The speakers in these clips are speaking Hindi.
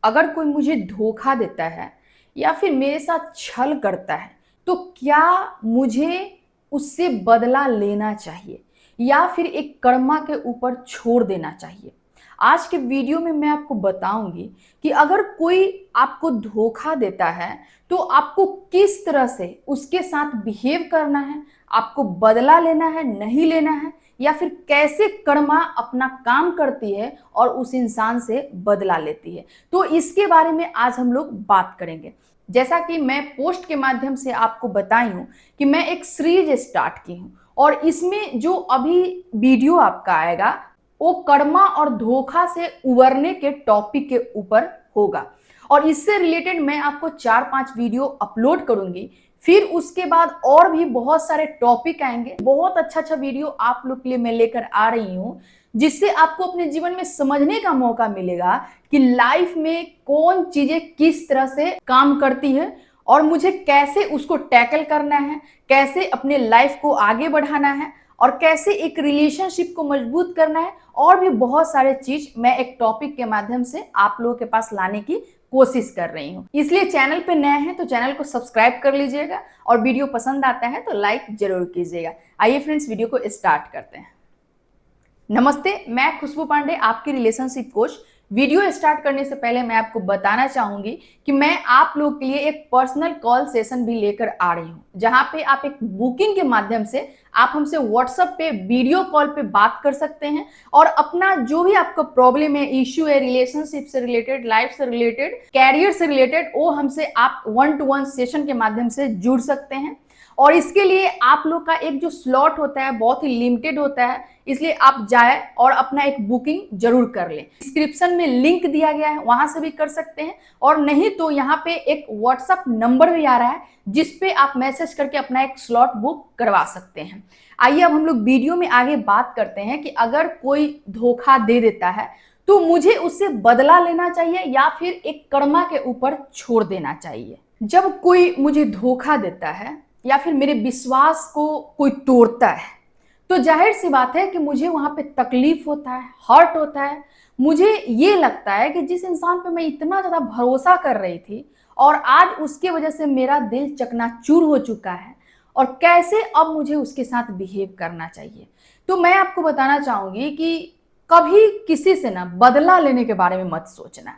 अगर कोई मुझे धोखा देता है या फिर मेरे साथ छल करता है तो क्या मुझे उससे बदला लेना चाहिए या फिर एक कर्मा के ऊपर छोड़ देना चाहिए। आज के वीडियो में मैं आपको बताऊंगी कि अगर कोई आपको धोखा देता है तो आपको किस तरह से उसके साथ बिहेव करना है, आपको बदला लेना है नहीं लेना है, या फिर कैसे कर्मा अपना काम करती है और उस इंसान से बदला लेती है। तो इसके बारे में आज हम लोग बात करेंगे। जैसा कि मैं पोस्ट के माध्यम से आपको बताई हूं कि मैं एक सीरीज स्टार्ट की हूं और इसमें जो अभी वीडियो आपका आएगा वो कर्मा और धोखा से उबरने के टॉपिक के ऊपर होगा और इससे रिलेटेड मैं आपको 4-5 वीडियो अपलोड करूंगी। फिर उसके बाद और भी बहुत सारे टॉपिक आएंगे। बहुत अच्छा अच्छा वीडियो आप लोग के लिए मैं लेकर आ रही हूं जिससे आपको अपने जीवन में समझने का मौका मिलेगा कि लाइफ में कौन चीजें किस तरह से काम करती है और मुझे कैसे उसको टैकल करना है, कैसे अपने लाइफ को आगे बढ़ाना है और कैसे एक रिलेशनशिप को मजबूत करना है। और भी बहुत सारे चीज मैं एक टॉपिक के माध्यम से आप लोगों के पास लाने की कोशिश कर रही हूँ। इसलिए चैनल पे नए हैं तो चैनल को सब्सक्राइब कर लीजिएगा और वीडियो पसंद आता है तो लाइक जरूर कीजिएगा। आइए फ्रेंड्स, वीडियो को स्टार्ट करते हैं। नमस्ते, मैं खुशबू पांडे, आपकी रिलेशनशिप कोच। वीडियो स्टार्ट करने से पहले मैं आपको बताना चाहूंगी कि मैं आप लोग के लिए एक पर्सनल कॉल सेशन भी लेकर आ रही हूं जहां पे आप एक बुकिंग के माध्यम से आप हमसे व्हाट्सएप पे वीडियो कॉल पे बात कर सकते हैं और अपना जो भी आपका प्रॉब्लम है, इश्यू है, रिलेशनशिप से रिलेटेड, लाइफ से रिलेटेड, कैरियर से रिलेटेड, वो हमसे आप 1-to-1 सेशन के माध्यम से जुड़ सकते हैं। और इसके लिए आप लोग का एक जो स्लॉट होता है बहुत ही लिमिटेड होता है, इसलिए आप जाए और अपना एक बुकिंग जरूर कर लें। डिस्क्रिप्शन में लिंक दिया गया है, वहां से भी कर सकते हैं और नहीं तो यहाँ पे एक व्हाट्सएप नंबर भी आ रहा है जिस पे आप मैसेज करके अपना एक स्लॉट बुक करवा सकते हैं। आइए अब हम लोग वीडियो में आगे बात करते हैं कि अगर कोई धोखा दे देता है तो मुझे उससे बदला लेना चाहिए या फिर एक कर्मा के ऊपर छोड़ देना चाहिए। जब कोई मुझे धोखा देता है या फिर मेरे विश्वास को कोई तोड़ता है तो जाहिर सी बात है कि मुझे वहां पे तकलीफ होता है, हर्ट होता है। मुझे ये लगता है कि जिस इंसान पे मैं इतना ज्यादा भरोसा कर रही थी और आज उसके वजह से मेरा दिल चकनाचूर हो चुका है और कैसे अब मुझे उसके साथ बिहेव करना चाहिए। तो मैं आपको बताना चाहूंगी कि कभी किसी से ना बदला लेने के बारे में मत सोचना,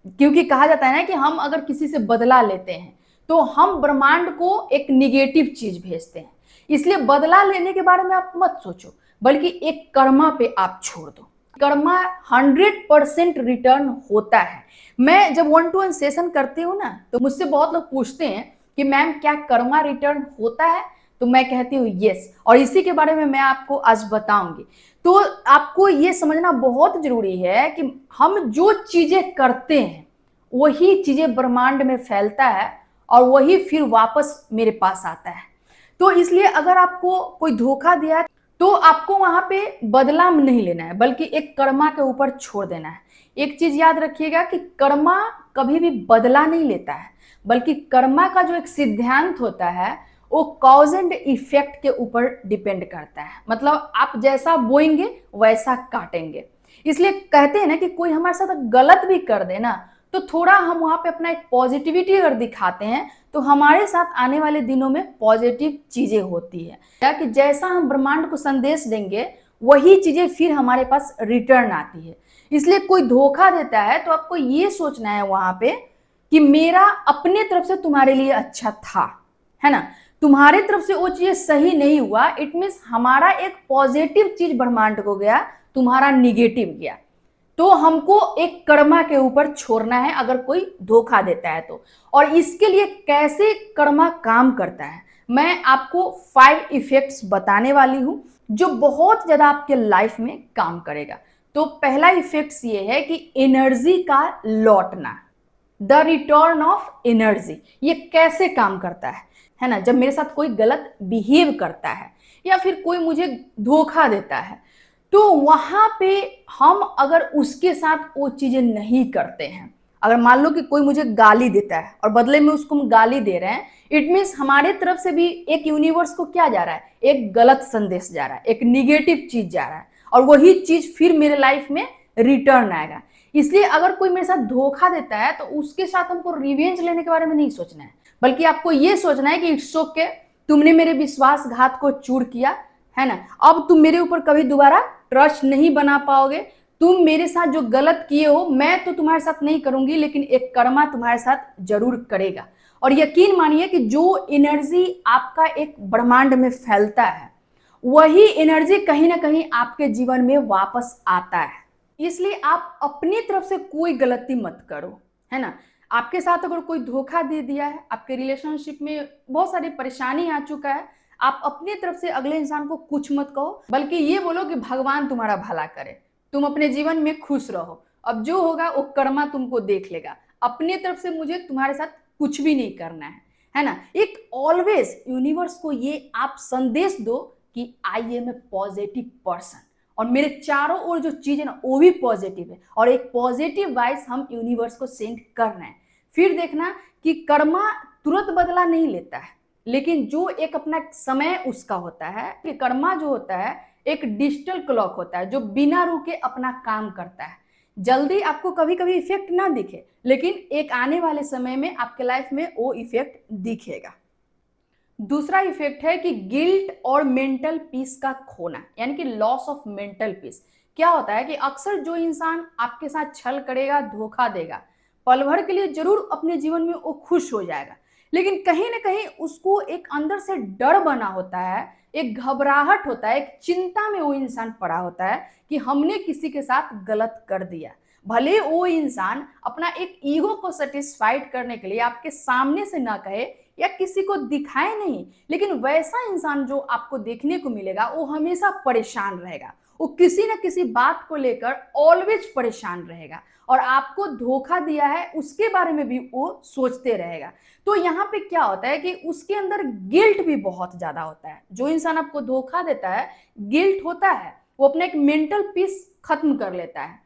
क्योंकि कहा जाता है ना कि हम अगर किसी से बदला लेते हैं तो हम ब्रह्मांड को एक निगेटिव चीज भेजते हैं। इसलिए बदला लेने के बारे में आप मत सोचो, बल्कि एक कर्मा पे आप छोड़ दो। कर्मा 100% रिटर्न होता है। मैं जब 1-to-1 सेशन करती हूँ ना तो मुझसे बहुत लोग पूछते हैं कि मैम क्या कर्मा रिटर्न होता है, तो मैं कहती हूँ यस, और इसी के बारे में मैं आपको आज बताऊंगी। तो आपको ये समझना बहुत जरूरी है कि हम जो चीजें करते हैं वही चीजें ब्रह्मांड में फैलता है और वही फिर वापस मेरे पास आता है। तो इसलिए अगर आपको कोई धोखा दिया तो आपको वहां पे बदला नहीं लेना है बल्कि एक कर्मा के ऊपर छोड़ देना है। एक चीज याद रखिएगा कि कर्मा कभी भी बदला नहीं लेता है, बल्कि कर्मा का जो एक सिद्धांत होता है वो कॉज एंड इफेक्ट के ऊपर डिपेंड करता है। मतलब आप जैसा बोएंगे वैसा काटेंगे। इसलिए कहते हैं ना कि कोई हमारे साथ गलत भी कर दे ना तो थोड़ा हम वहां पे अपना एक पॉजिटिविटी अगर दिखाते हैं तो हमारे साथ आने वाले दिनों में पॉजिटिव चीजें होती है, या कि जैसा हम ब्रह्मांड को संदेश देंगे वही चीजें फिर हमारे पास रिटर्न आती है। इसलिए कोई धोखा देता है तो आपको ये सोचना है वहां पे कि मेरा अपने तरफ से तुम्हारे लिए अच्छा था, है ना, तुम्हारे तरफ से वो चीज सही नहीं हुआ, इट मीन्स हमारा एक पॉजिटिव चीज ब्रह्मांड को गया, तुम्हारा निगेटिव गया। तो हमको एक कर्मा के ऊपर छोड़ना है अगर कोई धोखा देता है तो। और इसके लिए कैसे कर्मा काम करता है मैं आपको 5 इफेक्ट्स बताने वाली हूं जो बहुत ज्यादा आपके लाइफ में काम करेगा। तो पहला इफेक्ट्स ये है कि एनर्जी का लौटना, द रिटर्न ऑफ एनर्जी। ये कैसे काम करता है ना, जब मेरे साथ कोई गलत बिहेव करता है या फिर कोई मुझे धोखा देता है तो वहां पे हम अगर उसके साथ वो चीजें नहीं करते हैं, अगर मान लो कि कोई मुझे गाली देता है और बदले में उसको हम गाली दे रहे हैं, इट मीन्स हमारे तरफ से भी एक यूनिवर्स को क्या जा रहा है, एक गलत संदेश जा रहा है, एक निगेटिव चीज जा रहा है और वही चीज फिर मेरे लाइफ में रिटर्न आएगा। इसलिए अगर कोई मेरे साथ धोखा देता है तो उसके साथ हमको रिवेंज लेने के बारे में नहीं सोचना है, बल्कि आपको ये सोचना है कि इट्स ओके, तुमने मेरे विश्वासघात को चूर किया है ना, अब तुम मेरे ऊपर कभी दोबारा ट्रस्ट नहीं बना पाओगे। तुम मेरे साथ जो गलत किए हो मैं तो तुम्हारे साथ नहीं करूंगी, लेकिन एक कर्मा तुम्हारे साथ जरूर करेगा। और यकीन मानिए कि जो एनर्जी आपका एक ब्रह्मांड में फैलता है वही एनर्जी कहीं ना कहीं आपके जीवन में वापस आता है। इसलिए आप अपनी तरफ से कोई गलती मत करो, है ना। आपके साथ अगर कोई धोखा दे दिया है, आपके रिलेशनशिप में बहुत सारी परेशानी आ चुका है, आप अपनी तरफ से अगले इंसान को कुछ मत कहो, बल्कि ये बोलो कि भगवान तुम्हारा भला करे, तुम अपने जीवन में खुश रहो, अब जो होगा वो कर्मा तुमको देख लेगा, अपनी तरफ से मुझे तुम्हारे साथ कुछ भी नहीं करना है ना। एक ऑलवेज यूनिवर्स को ये आप संदेश दो कि I am a positive person, और मेरे चारों ओर जो चीज है ना वो भी पॉजिटिव है, और एक पॉजिटिव वाइस हम यूनिवर्स को सेंड करना है। फिर देखना कि कर्मा तुरंत बदला नहीं लेता है, लेकिन जो एक अपना समय उसका होता है कि कर्मा जो होता है एक डिजिटल क्लॉक होता है जो बिना रुके अपना काम करता है। जल्दी आपको कभी कभी इफेक्ट ना दिखे, लेकिन एक आने वाले समय में आपके लाइफ में वो इफेक्ट दिखेगा। दूसरा इफेक्ट है कि गिल्ट और मेंटल पीस का खोना, यानी कि लॉस ऑफ मेंटल पीस। क्या होता है कि अक्सर जो इंसान आपके साथ छल करेगा, धोखा देगा, पल भर के लिए जरूर अपने जीवन में वो खुश हो जाएगा, लेकिन कहीं ना कहीं उसको एक अंदर से डर बना होता है, एक घबराहट होता है, एक चिंता में वो इंसान पड़ा होता है कि हमने किसी के साथ गलत कर दिया। भले वो इंसान अपना एक ईगो को सेटिस्फाइड करने के लिए आपके सामने से ना कहे या किसी को दिखाए नहीं, लेकिन वैसा इंसान जो आपको देखने को मिलेगा वो हमेशा परेशान रहेगा, वो किसी न किसी बात को लेकर ऑलवेज परेशान रहेगा, और आपको धोखा दिया है उसके बारे में भी वो सोचते रहेगा। तो यहाँ पे क्या होता है कि उसके अंदर गिल्ट भी बहुत ज्यादा होता है। जो इंसान आपको धोखा देता है, गिल्ट होता है, वो अपना एक मेंटल पीस खत्म कर लेता है,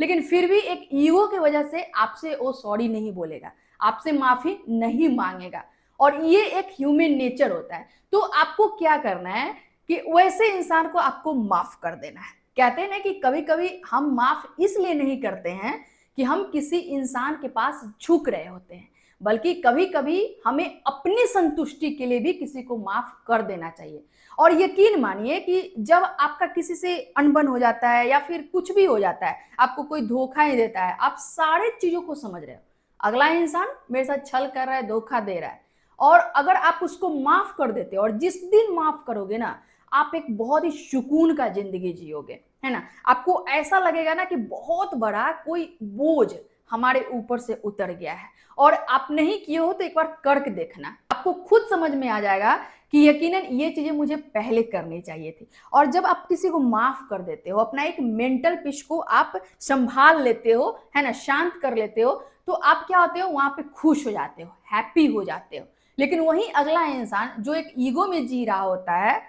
लेकिन फिर भी एक ईगो की वजह से आपसे वो सॉरी नहीं बोलेगा, आपसे माफी नहीं मांगेगा, और ये एक ह्यूमन नेचर होता है। तो आपको क्या करना है कि वैसे इंसान को आपको माफ कर देना है। कहते हैं ना कि कभी कभी हम माफ इसलिए नहीं करते हैं कि हम किसी इंसान के पास झुक रहे होते हैं, बल्कि कभी कभी हमें अपनी संतुष्टि के लिए भी किसी को माफ कर देना चाहिए। और यकीन मानिए कि जब आपका किसी से अनबन हो जाता है या फिर कुछ भी हो जाता है, आपको कोई धोखा ही देता है, आप सारे चीजों को समझ रहे हो, अगला इंसान मेरे साथ छल कर रहा है, धोखा दे रहा है, और अगर आप उसको माफ कर देते हो, और जिस दिन माफ करोगे ना, आप एक बहुत ही सुकून का जिंदगी जियोगे, है ना। आपको ऐसा लगेगा ना कि बहुत बड़ा कोई बोझ हमारे ऊपर से उतर गया है, और आप नहीं किए हो तो एक बार करके देखना, आपको खुद समझ में आ जाएगा कि यकीनन ये चीजें मुझे पहले करनी चाहिए थी। और जब आप किसी को माफ कर देते हो, अपना एक मेंटल पीस को आप संभाल लेते हो, है ना, शांत कर लेते हो, तो आप क्या होते हो, वहां पे खुश हो जाते हो, हैप्पी हो जाते हो। लेकिन वही अगला इंसान जो एक ईगो में जी रहा होता है,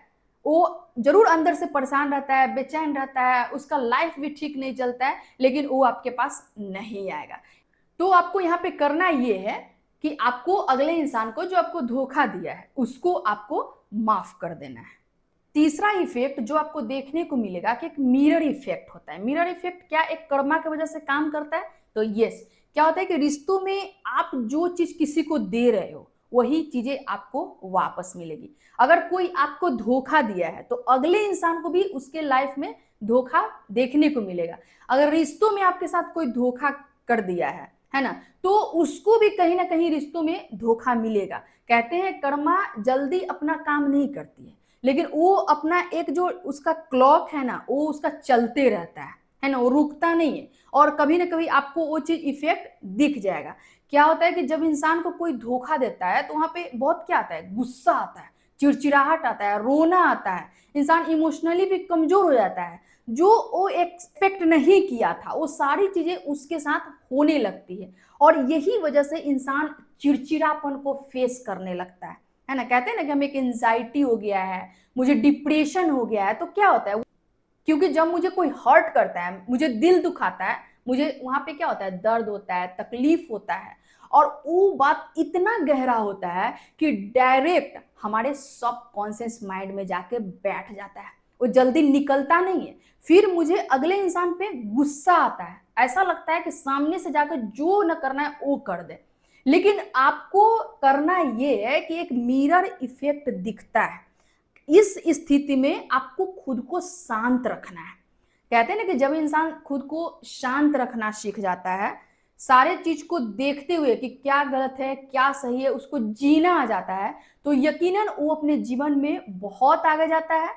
वो जरूर अंदर से परेशान रहता है, बेचैन रहता है, उसका लाइफ भी ठीक नहीं चलता है, लेकिन वो आपके पास नहीं आएगा। तो आपको यहाँ पे करना ये है कि आपको अगले इंसान को जो आपको धोखा दिया है उसको आपको माफ कर देना है। तीसरा इफेक्ट जो आपको देखने को मिलेगा कि एक मिरर इफेक्ट होता है। मिरर इफेक्ट क्या एक कर्मा की वजह से काम करता है? तो यस, क्या होता है कि रिश्तों में आप जो चीज किसी को दे रहे हो वही चीजें आपको वापस मिलेगी। अगर कोई आपको धोखा दिया है तो अगले इंसान को भी उसके लाइफ में धोखा देखने को मिलेगा। अगर रिश्तों में आपके साथ कोई धोखा कर दिया है ना, तो उसको भी कहीं ना कहीं रिश्तों में धोखा मिलेगा। कहते हैं कर्मा जल्दी अपना काम नहीं करती लेकिन वो अपना एक जो उसका क्लॉक है ना वो उसका चलते रहता है ना, वो रुकता नहीं है, और कभी ना कभी आपको वो चीज इफेक्ट दिख जाएगा। क्या होता है कि जब इंसान को कोई धोखा देता है तो वहां पे बहुत क्या आता है, गुस्सा आता है, चिड़चिड़ाहट आता है, रोना आता है, इंसान इमोशनली भी कमजोर हो जाता है। जो वो एक्सपेक्ट नहीं किया था वो सारी चीजें उसके साथ होने लगती है, और यही वजह से इंसान चिड़चिड़ापन को फेस करने लगता है ना। कहते हैं ना कि हमें एक एंजाइटी हो गया है, मुझे डिप्रेशन हो गया है। तो क्या होता है, क्योंकि जब मुझे कोई हर्ट करता है, मुझे दिल दुखाता है, मुझे वहां पे क्या होता है, दर्द होता है, तकलीफ होता है, और वो बात इतना गहरा होता है कि डायरेक्ट हमारे सबकॉन्शियस माइंड में जाके बैठ जाता है, वो जल्दी निकलता नहीं है। फिर मुझे अगले इंसान पे गुस्सा आता है, ऐसा लगता है कि सामने से जाकर जो न करना है वो कर दे। लेकिन आपको करना ये है कि एक मिरर इफेक्ट दिखता है, इस स्थिति में आपको खुद को शांत रखना है। कहते हैं ना कि जब इंसान खुद को शांत रखना सीख जाता है, सारे चीज को देखते हुए कि क्या गलत है क्या सही है उसको जीना आ जाता है, तो यकीनन वो अपने जीवन में बहुत आगे जाता है।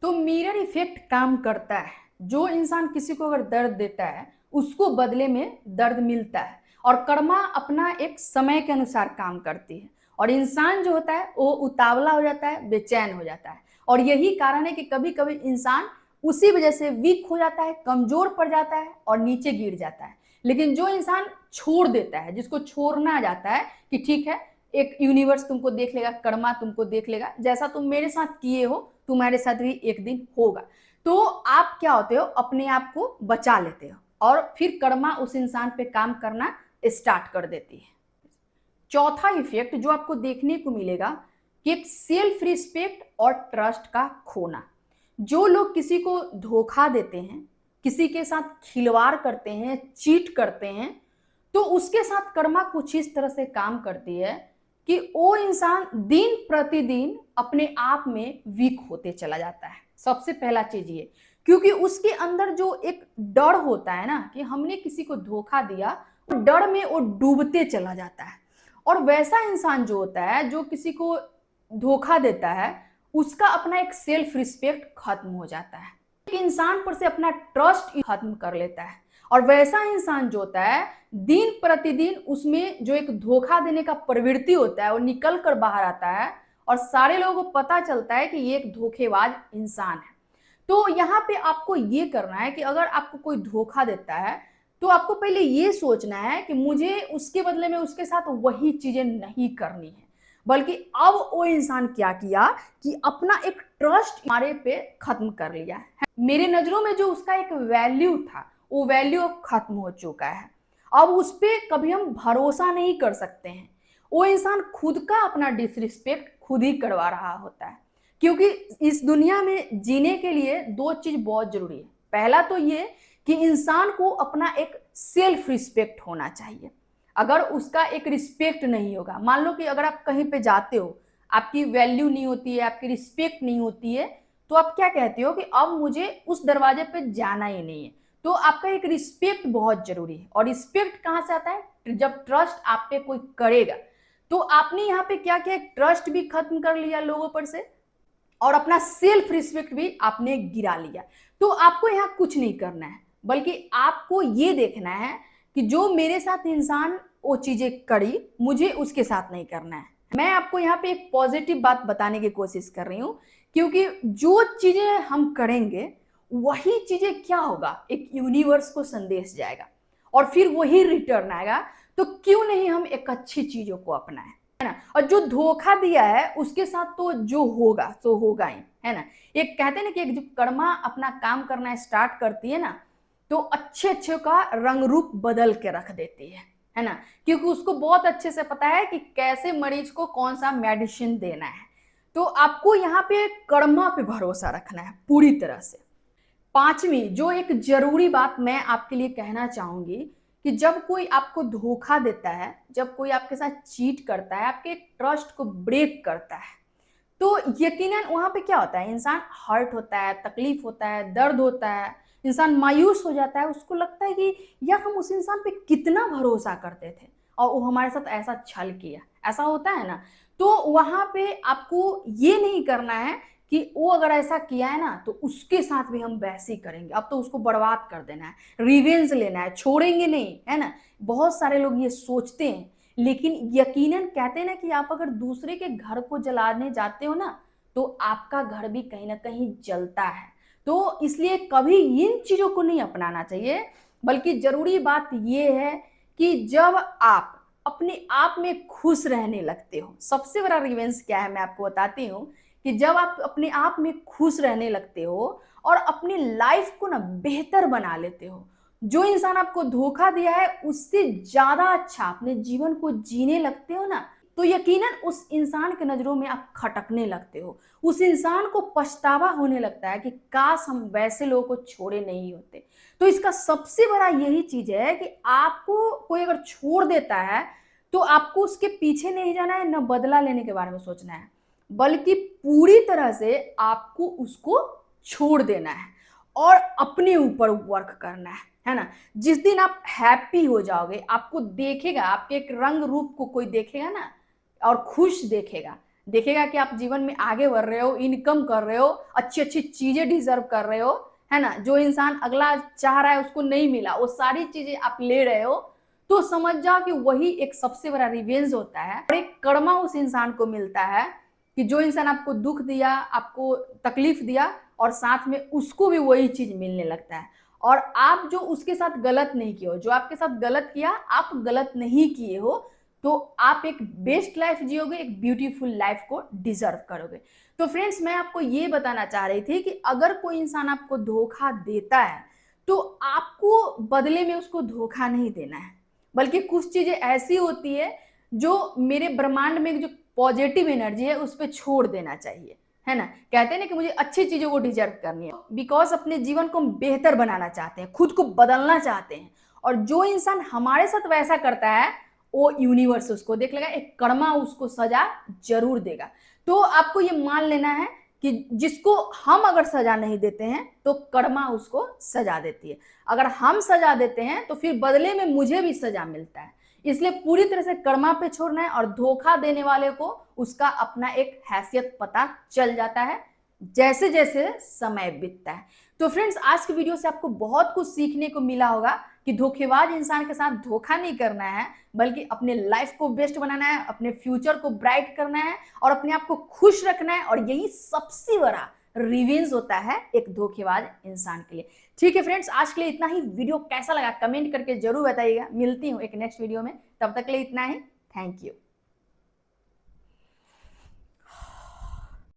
तो मिरर इफेक्ट काम करता है, जो इंसान किसी को अगर दर्द देता है उसको बदले में दर्द मिलता है। और कर्मा अपना एक समय के अनुसार काम करती है, और इंसान जो होता है वो उतावला हो जाता है, बेचैन हो जाता है। और यही कारण है कि कभी कभी इंसान उसी वजह से वीक हो जाता है, कमजोर पड़ जाता है और नीचे गिर जाता है। लेकिन जो इंसान छोड़ देता है, जिसको छोड़ना जाता है कि ठीक है, एक यूनिवर्स तुमको देख लेगा, कर्मा तुमको देख लेगा, जैसा तुम मेरे साथ किए हो तुम्हारे साथ भी एक दिन होगा, तो आप क्या होते हो, अपने आप को बचा लेते हो और फिर कर्मा उस इंसान पे काम करना स्टार्ट कर देती है। चौथा इफेक्ट जो आपको देखने को मिलेगा कि एक सेल्फ रिस्पेक्ट और ट्रस्ट का खोना। जो लोग किसी को धोखा देते हैं, किसी के साथ खिलवाड़ करते हैं, चीट करते हैं, तो उसके साथ कर्मा कुछ इस तरह से काम करती है कि वो इंसान दिन प्रतिदिन अपने आप में वीक होते चला जाता है। सबसे पहला चीज ये, क्योंकि उसके अंदर जो एक डर होता है ना कि हमने किसी को धोखा दिया, वो डर में वो डूबते चला जाता है। और वैसा इंसान जो होता है, जो किसी को धोखा देता है, उसका अपना एक सेल्फ रिस्पेक्ट खत्म हो जाता है, एक इंसान पर से अपना ट्रस्ट खत्म कर लेता है। और वैसा इंसान जो होता है, दिन प्रतिदिन उसमें जो एक धोखा देने का प्रवृत्ति होता है वो निकल कर बाहर आता है, और सारे लोगों को पता चलता है कि ये एक धोखेबाज इंसान है। तो यहाँ पे आपको ये करना है कि अगर आपको कोई धोखा देता है तो आपको पहले ये सोचना है कि मुझे उसके बदले में उसके साथ वही चीजें नहीं करनी है, बल्कि अब वो इंसान क्या किया कि अपना एक ट्रस्ट हमारे पे खत्म कर लिया है। मेरे नजरों में जो उसका एक वैल्यू था, वो वैल्यू अब खत्म हो चुका है। अब उस पर कभी हम भरोसा नहीं कर सकते हैं। वो इंसान खुद का अपना डिसरिस्पेक्ट खुद ही करवा रहा होता है, क्योंकि इस दुनिया में जीने के लिए दो चीज बहुत जरूरी है। पहला तो ये कि इंसान को अपना एक सेल्फ रिस्पेक्ट होना चाहिए। अगर उसका एक रिस्पेक्ट नहीं होगा, मान लो कि अगर आप कहीं पे जाते हो, आपकी वैल्यू नहीं होती है, आपकी रिस्पेक्ट नहीं होती है, तो आप क्या कहते हो कि अब मुझे उस दरवाजे पे जाना ही नहीं है। तो आपका एक रिस्पेक्ट बहुत जरूरी है। और रिस्पेक्ट कहाँ से आता है, जब ट्रस्ट आप पे कोई करेगा। तो आपने यहाँ पे क्या किया, ट्रस्ट भी खत्म कर लिया लोगों पर से, और अपना सेल्फ रिस्पेक्ट भी आपने गिरा लिया। तो आपको यहाँ कुछ नहीं करना है, बल्कि आपको ये देखना है कि जो मेरे साथ इंसान वो चीजें करी, मुझे उसके साथ नहीं करना है। मैं आपको यहाँ पे एक पॉजिटिव बात बताने की कोशिश कर रही हूँ, क्योंकि जो चीजें हम करेंगे वही चीजें क्या होगा, एक यूनिवर्स को संदेश जाएगा और फिर वही रिटर्न आएगा। तो क्यों नहीं हम एक अच्छी चीजों को अपनाएं, है ना। और जो धोखा दिया है उसके साथ तो जो होगा तो होगा ही, है ना। एक कहते हैं ना कि एक जब कर्मा अपना काम करना स्टार्ट करती है ना, तो अच्छे अच्छे का रंग रूप बदल के रख देती है ना। क्योंकि उसको बहुत अच्छे से पता है कि कैसे मरीज को कौन सा मेडिसिन देना है। तो आपको यहाँ पे कर्मा पे भरोसा रखना है पूरी तरह से। पांचवी जो एक जरूरी बात मैं आपके लिए कहना चाहूंगी कि जब कोई आपको धोखा देता है, जब कोई आपके साथ चीट करता है, आपके ट्रस्ट को ब्रेक करता है, तो यकीनन वहां पे क्या होता है, इंसान हर्ट होता है, तकलीफ होता है, दर्द होता है, इंसान मायूस हो जाता है। उसको लगता है कि यार हम उस इंसान पे कितना भरोसा करते थे और वो हमारे साथ ऐसा छल किया, ऐसा होता है ना। तो वहां पे आपको ये नहीं करना है कि वो अगर ऐसा किया है ना तो उसके साथ भी हम वैसे ही करेंगे, अब तो उसको बर्बाद कर देना है, रिवेंज लेना है, छोड़ेंगे नहीं, है ना। बहुत सारे लोग ये सोचते हैं, लेकिन यकीनन कहते हैं ना कि आप अगर दूसरे के घर को जलाने जाते हो ना, तो आपका घर भी कहीं ना कहीं जलता है। तो इसलिए कभी इन चीजों को नहीं अपनाना चाहिए, बल्कि जरूरी बात यह है कि जब आप अपने आप में खुश रहने लगते हो, सबसे बड़ा रिवेंज क्या है मैं आपको बताती हूँ, कि जब आप अपने आप में खुश रहने लगते हो और अपनी लाइफ को ना बेहतर बना लेते हो, जो इंसान आपको धोखा दिया है उससे ज्यादा अच्छा अपने जीवन को जीने लगते हो ना, तो यकीनन उस इंसान के नजरों में आप खटकने लगते हो। उस इंसान को पछतावा होने लगता है कि काश हम वैसे लोगों को छोड़े नहीं होते। तो इसका सबसे बड़ा यही चीज है कि आपको कोई अगर छोड़ देता है तो आपको उसके पीछे नहीं जाना है, न बदला लेने के बारे में सोचना है, बल्कि पूरी तरह से आपको उसको छोड़ देना है और अपने ऊपर वर्क करना है ना। जिस दिन आप हैप्पी हो जाओगे, आपको देखेगा, आपके एक रंग रूप को कोई देखेगा ना और खुश देखेगा, देखेगा कि आप जीवन में आगे बढ़ रहे हो, इनकम कर रहे हो, अच्छी अच्छी चीजें डिजर्व कर रहे हो, है ना। जो इंसान अगला चाह रहा है उसको नहीं मिला, वो सारी चीजें आप ले रहे हो, तो समझ जाओ कि वही एक सबसे बड़ा रिवेंज होता है और एक कर्मा उस इंसान को मिलता है कि जो इंसान आपको दुख दिया, आपको तकलीफ दिया, और साथ में उसको भी वही चीज मिलने लगता है। और आप जो उसके साथ गलत नहीं किए हो, जो आपके साथ गलत किया, आप गलत नहीं किए हो, तो आप एक बेस्ट लाइफ जियोगे, एक ब्यूटीफुल लाइफ को डिजर्व करोगे। तो फ्रेंड्स, मैं आपको ये बताना चाह रही थी कि अगर कोई इंसान आपको धोखा देता है तो आपको बदले में उसको धोखा नहीं देना है, बल्कि कुछ चीजें ऐसी होती है जो मेरे ब्रह्मांड में जो पॉजिटिव एनर्जी है उस पर छोड़ देना चाहिए, है ना। कहते हैं ना कि मुझे अच्छी चीजों को डिजर्व करनी है, बिकॉज अपने जीवन को हम बेहतर बनाना चाहते हैं, खुद को बदलना चाहते हैं। और जो इंसान हमारे साथ वैसा करता है वो यूनिवर्स उसको देख लेगा, एक कर्मा उसको सजा जरूर देगा। तो आपको ये मान लेना है कि जिसको हम अगर सजा नहीं देते हैं तो कर्मा उसको सजा देती है, अगर हम सजा देते हैं तो फिर बदले में मुझे भी सजा मिलता है। इसलिए पूरी तरह से कर्मा पे छोड़ना है, और धोखा देने वाले को उसका अपना एक हैसियत पता चल जाता है जैसे जैसे समय बीतता है। तो फ्रेंड्स, आज की वीडियो से आपको बहुत कुछ सीखने को मिला होगा कि धोखेबाज इंसान के साथ धोखा नहीं करना है, बल्कि अपने लाइफ को बेस्ट बनाना है, अपने फ्यूचर को ब्राइट करना है और अपने आप को खुश रखना है। और यही सबसे बड़ा रिवेंज होता है एक धोखेबाज इंसान के लिए। ठीक है फ्रेंड्स, आज के लिए इतना ही। वीडियो कैसा लगा कमेंट करके जरूर बताइएगा। मिलती हूँ एक नेक्स्ट वीडियो में, तब तक के लिए इतना ही। Thank you.